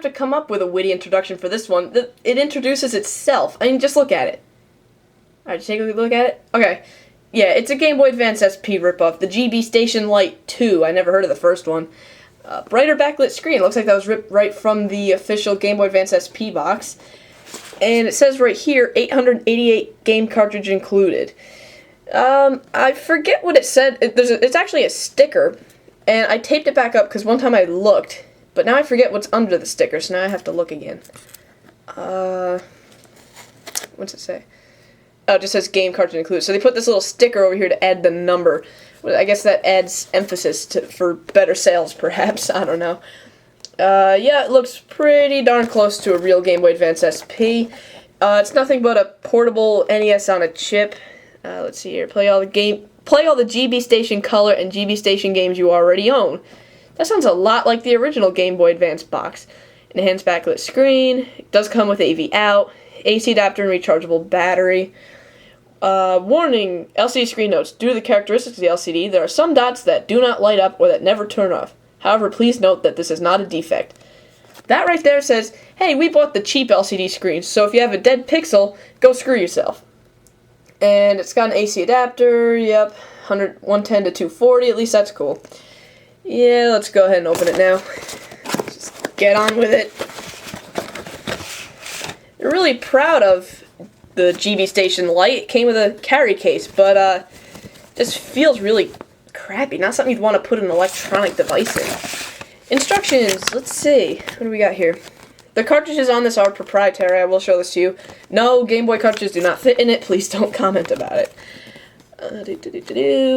have to come up with a witty introduction for this one. It introduces itself. I mean, just look at it. Alright, take a look at it. Okay. Yeah, it's a Game Boy Advance SP ripoff. The GB Station Lite 2. I never heard of the first one. Brighter backlit screen. Looks like that was ripped right from the official Game Boy Advance SP box. And it says right here, 888 game cartridge included. I forget what it said. It's actually a sticker. And I taped it back up because one time I looked. But now I forget what's under the sticker, so now I have to look again. What's it say? Oh, it just says game cartridge included. So they put this little sticker over here to add the number. I guess that adds emphasis for better sales, perhaps. I don't know. Yeah, it looks pretty darn close to a real Game Boy Advance SP. It's nothing but a portable NES-on-a-chip. Let's see here. Play all the GB Station Color and GB Station games you already own. That sounds a lot like the original Game Boy Advance box. Enhanced backlit screen. It does come with AV out, AC adapter, and rechargeable battery. Warning, LCD screen notes. Due to the characteristics of the LCD, there are some dots that do not light up or that never turn off. However, please note that this is not a defect. That right there says, hey, we bought the cheap LCD screens, so if you have a dead pixel, go screw yourself. And it's got an AC adapter, yep, 110 to 240, at least that's cool. Yeah, let's go ahead and open it now. Just get on with it. I'm really proud of the GB Station Lite. It came with a carry case, but just feels really crappy. Not something you'd want to put an electronic device in. Instructions. Let's see. What do we got here? The cartridges on this are proprietary. I will show this to you. No, Game Boy cartridges do not fit in it. Please don't comment about it.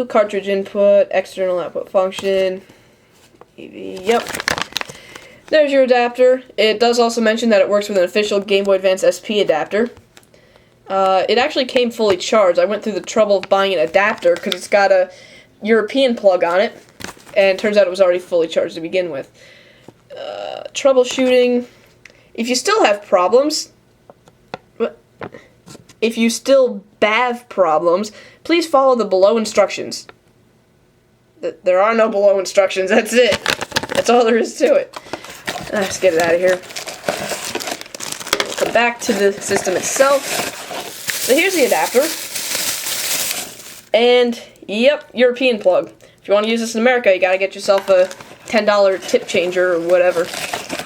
Cartridge input, external output function. Yep. There's your adapter. It does also mention that it works with an official Game Boy Advance SP adapter. It actually came fully charged. I went through the trouble of buying an adapter because it's got a European plug on it, and it turns out it was already fully charged to begin with. Troubleshooting. If you still have problems, please follow the below instructions. There are no below instructions, that's it. That's all there is to it. Let's get it out of here. We'll come back to the system itself. So here's the adapter. And, yep, European plug. If you want to use this in America, you gotta get yourself a $10 tip changer or whatever.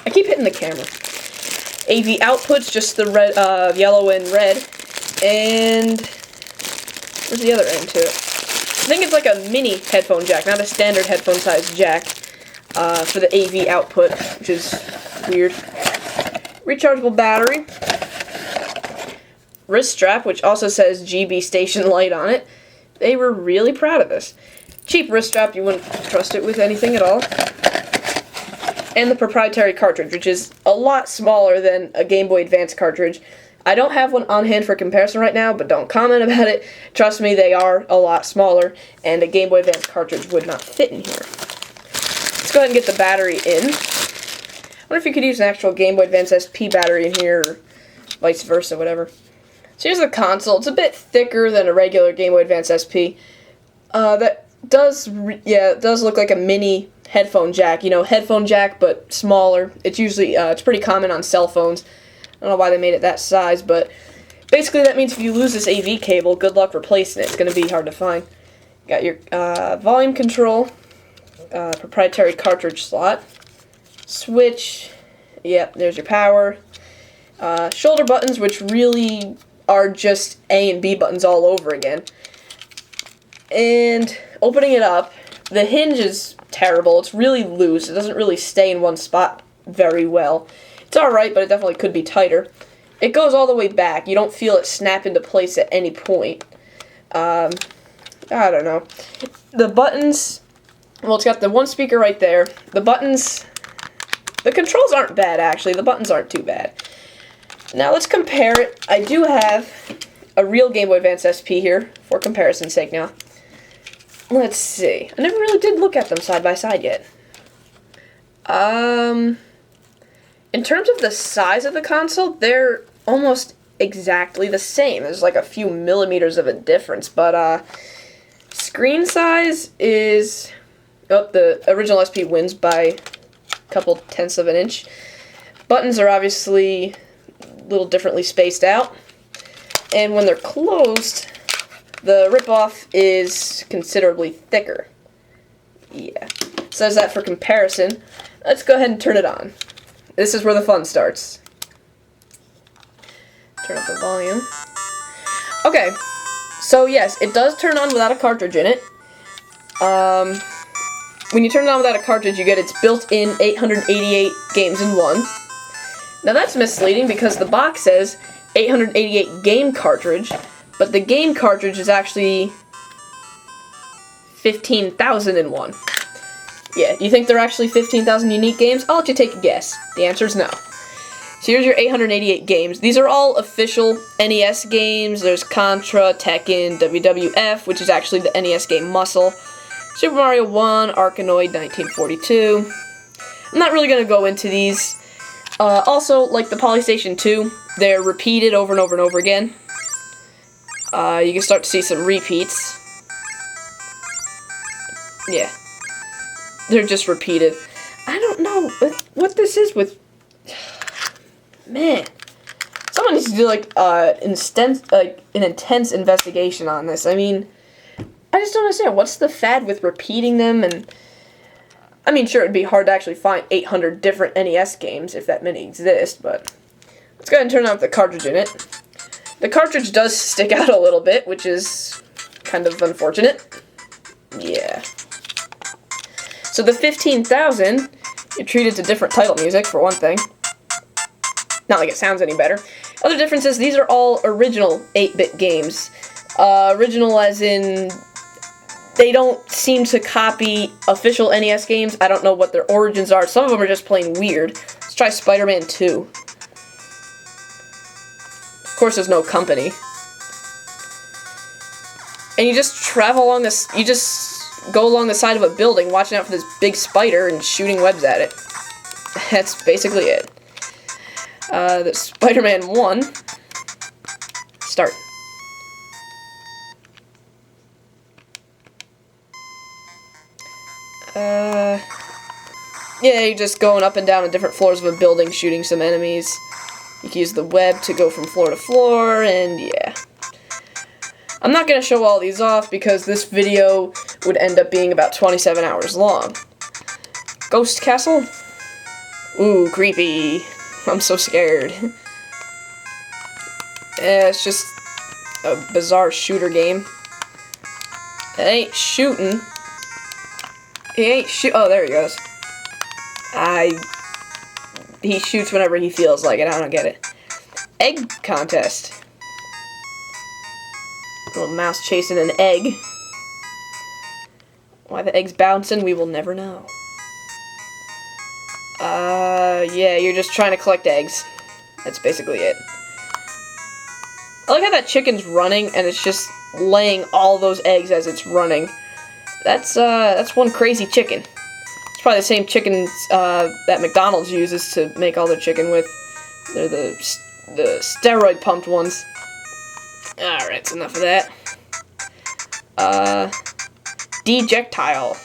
I keep hitting the camera. AV outputs, just the red, yellow and red. And where's the other end to it? I think it's like a mini headphone jack, not a standard headphone size jack for the AV output, which is weird. Rechargeable battery. Wrist strap, which also says GB Station Lite on it. They were really proud of this. Cheap wrist strap, you wouldn't trust it with anything at all. And the proprietary cartridge, which is a lot smaller than a Game Boy Advance cartridge. I don't have one on hand for comparison right now, but don't comment about it. Trust me, they are a lot smaller, and a Game Boy Advance cartridge would not fit in here. Let's go ahead and get the battery in. I wonder if you could use an actual Game Boy Advance SP battery in here, or vice versa, whatever. So here's the console. It's a bit thicker than a regular Game Boy Advance SP. It does look like a mini headphone jack. You know, headphone jack, but smaller. It's usually, it's pretty common on cell phones. I don't know why they made it that size, but basically that means if you lose this AV cable, good luck replacing it. It's going to be hard to find. Got your volume control, proprietary cartridge slot, switch, yep, there's your power, shoulder buttons, which really are just A and B buttons all over again. And opening it up, the hinge is terrible. It's really loose. It doesn't really stay in one spot very well. It's alright, but it definitely could be tighter. It goes all the way back. You don't feel it snap into place at any point. I don't know. The buttons, well, it's got the one speaker right there. The buttons, the controls aren't bad, actually. The buttons aren't too bad. Now let's compare it. I do have a real Game Boy Advance SP here, for comparison's sake now. Let's see. I never really did look at them side by side yet. In terms of the size of the console, they're almost exactly the same. There's like a few millimeters of a difference, but screen size is, oh, the original SP wins by a couple tenths of an inch. Buttons are obviously a little differently spaced out. And when they're closed, the rip-off is considerably thicker. Yeah. So as that for comparison, let's go ahead and turn it on. This is where the fun starts. Turn up the volume. Okay. So yes, it does turn on without a cartridge in it. When you turn it on without a cartridge, you get its built-in 888 games in one. Now that's misleading because the box says 888 game cartridge, but the game cartridge is actually 15,000 in one. Yeah, do you think there are actually 15,000 unique games? I'll let you take a guess. The answer is no. So here's your 888 games. These are all official NES games. There's Contra, Tekken, WWF, which is actually the NES game Muscle, Super Mario 1, Arkanoid 1942. I'm not really going to go into these. Also, like the Polystation 2, they're repeated over and over and over again. You can start to see some repeats. Yeah. They're just repeated. I don't know what this is with... Man. Someone needs to do, like, an intense investigation on this. I mean, I just don't understand. What's the fad with repeating them? And I mean, sure, it'd be hard to actually find 800 different NES games, if that many exist, but... Let's go ahead and turn on the cartridge in it. The cartridge does stick out a little bit, which is kind of unfortunate. Yeah. So the 15,000, you're treated to different title music, for one thing. Not like it sounds any better. Other differences, these are all original 8-bit games. Original as in, they don't seem to copy official NES games. I don't know what their origins are. Some of them are just plain weird. Let's try Spider-Man 2. Of course, there's no company. And you just travel along this, you just go along the side of a building, watching out for this big spider and shooting webs at it. That's basically it. The Spider-Man 1. Start. Yeah, you're just going up and down on different floors of a building, shooting some enemies. You can use the web to go from floor to floor, and yeah. I'm not going to show all these off because this video would end up being about 27 hours long. Ghost Castle? Ooh, creepy. I'm so scared. Yeah, it's just a bizarre shooter game. It ain't shooting. Oh, there he goes. He shoots whenever he feels like it. I don't get it. Egg contest. Little mouse chasing an egg. Why the egg's bouncing, we will never know. Yeah, you're just trying to collect eggs. That's basically it. I like how that chicken's running and it's just laying all those eggs as it's running. That's one crazy chicken. It's probably the same chicken that McDonald's uses to make all their chicken with. They're the steroid pumped ones. Alright, that's enough of that. Dejectile.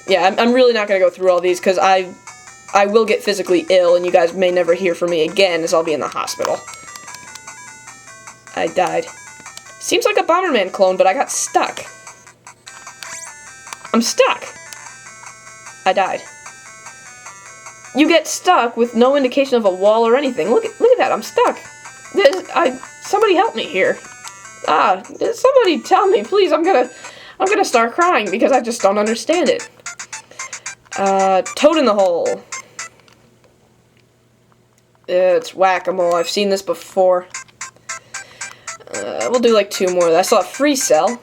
Yeah, I'm really not going to go through all these because I will get physically ill and you guys may never hear from me again as I'll be in the hospital. I died. Seems like a Bomberman clone, but I got stuck. I'm stuck. I died. You get stuck with no indication of a wall or anything. Look at that, I'm stuck. Somebody help me here. Somebody tell me, please. I'm gonna start crying because I just don't understand it. Toad in the hole. It's whack-a-mole. I've seen this before. We'll do like 2 more. I saw a free cell.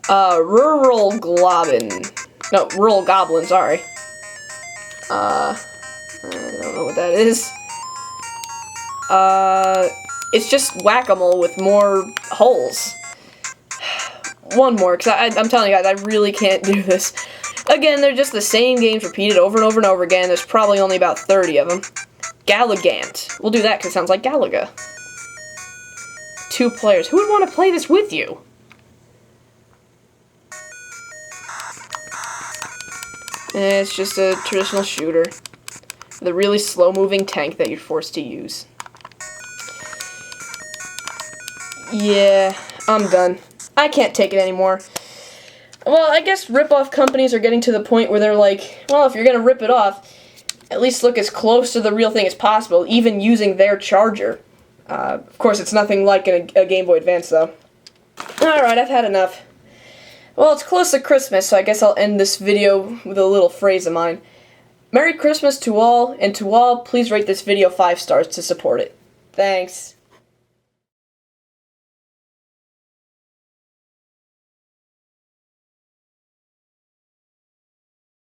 Rural Goblin, sorry. I don't know what that is. It's just whack-a-mole with more holes. One more, because I'm telling you guys, I really can't do this. Again, they're just the same games repeated over and over and over again. There's probably only about 30 of them. Galligant. We'll do that because it sounds like Galaga. 2 players. Who would want to play this with you? It's just a traditional shooter. The really slow-moving tank that you're forced to use. Yeah, I'm done. I can't take it anymore. Well, I guess rip-off companies are getting to the point where they're like, well, if you're gonna rip it off, at least look as close to the real thing as possible, even using their charger. Of course, it's nothing like a Game Boy Advance, though. Alright, I've had enough. Well, it's close to Christmas, so I guess I'll end this video with a little phrase of mine. Merry Christmas to all, and to all, please rate this video 5 stars to support it. Thanks.